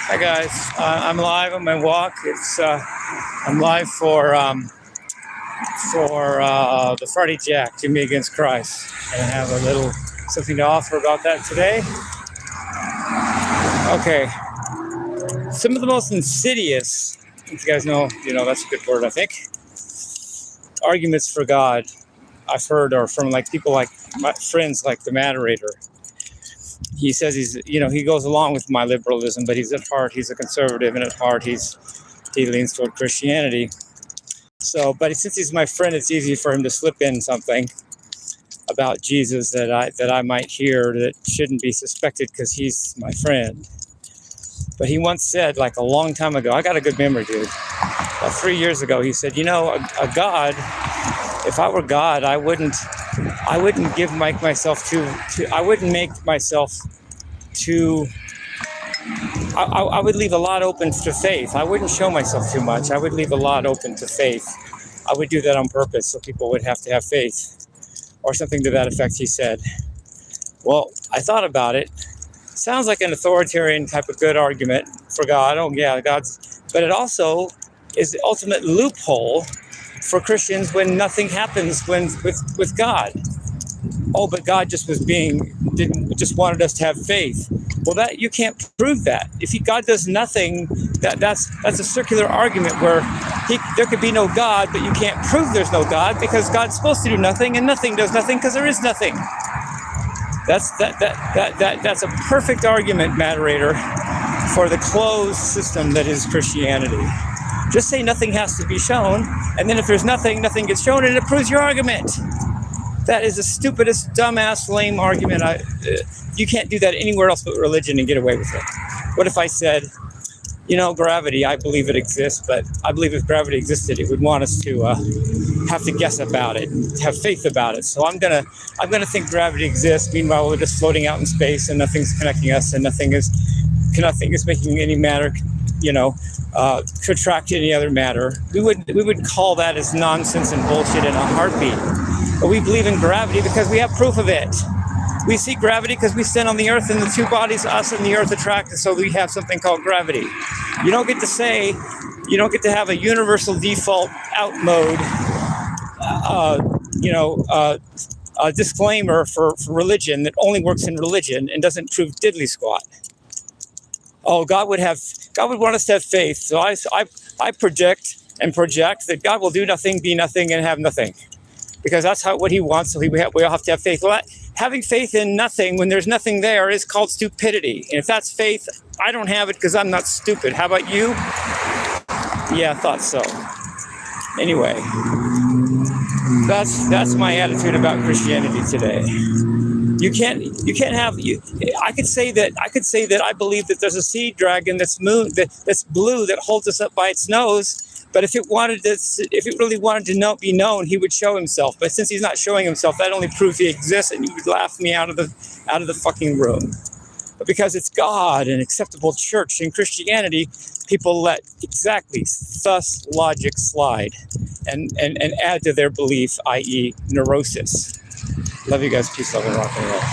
Hi guys, I'm live on my walk. I'm live for the Friday Jac, Jimmy Against Christ, and I have a little something to offer about that today. Okay, some of the most insidious, if you guys know, that's a good word, I think, arguments for God I've heard are from like people like my friends, like the moderator. He says he goes along with my liberalism, but at heart he's a conservative, and at heart he leans toward Christianity. So, but since he's my friend, it's easy for him to slip in something about Jesus that I might hear that shouldn't be suspected because he's my friend. But he once said, like a long time ago, I got a good memory, dude. About 3 years ago, he said, a God, if I were God, I wouldn't make myself too. I would leave a lot open to faith. I wouldn't show myself too much. I would leave a lot open to faith. I would do that on purpose so people would have to have faith, or something to that effect, he said. Well, I thought about it. Sounds like an authoritarian type of good argument for God. Oh yeah, but it also is the ultimate loophole for Christians when nothing happens with God. Oh, but God just wanted us to have faith. Well, that you can't prove that. If God does nothing, that's a circular argument where there could be no God, but you can't prove there's no God because God's supposed to do nothing, and nothing does nothing because there is nothing. That's a perfect argument, moderator, for the closed system that is Christianity. Just say nothing has to be shown, and then if there's nothing gets shown, and it proves your argument. That is the stupidest, dumbass, lame argument. You can't do that anywhere else but religion and get away with it. What if I said, gravity, I believe it exists, but I believe if gravity existed, it would want us to have to guess about it, have faith about it. So I'm gonna think gravity exists. Meanwhile, we're just floating out in space, and nothing's connecting us, and nothing is making any matter, contract any other matter. We would call that as nonsense and bullshit in a heartbeat. But we believe in gravity because we have proof of it. We see gravity because we stand on the earth, and the two bodies, us and the earth, attract, and so we have something called gravity. You don't get to have a universal default out mode, a disclaimer for religion that only works in religion and doesn't prove diddly squat. Oh, God would want us to have faith. So I project that God will do nothing, be nothing, and have nothing. Because that's what he wants, so we all have to have faith. Well, having faith in nothing when there's nothing there is called stupidity. And if that's faith, I don't have it because I'm not stupid. How about you? Yeah, I thought so. Anyway, that's my attitude about Christianity today. I could say that I believe that there's a sea dragon that's blue that holds us up by its nose. But if it really wanted to be known, he would show himself. But since he's not showing himself, that only proves he exists, and you would laugh me out of the fucking room. But because it's God and acceptable church and Christianity, people let exactly thus logic slide and add to their belief, i.e. neurosis. Love you guys. Peace, love, and rock and roll.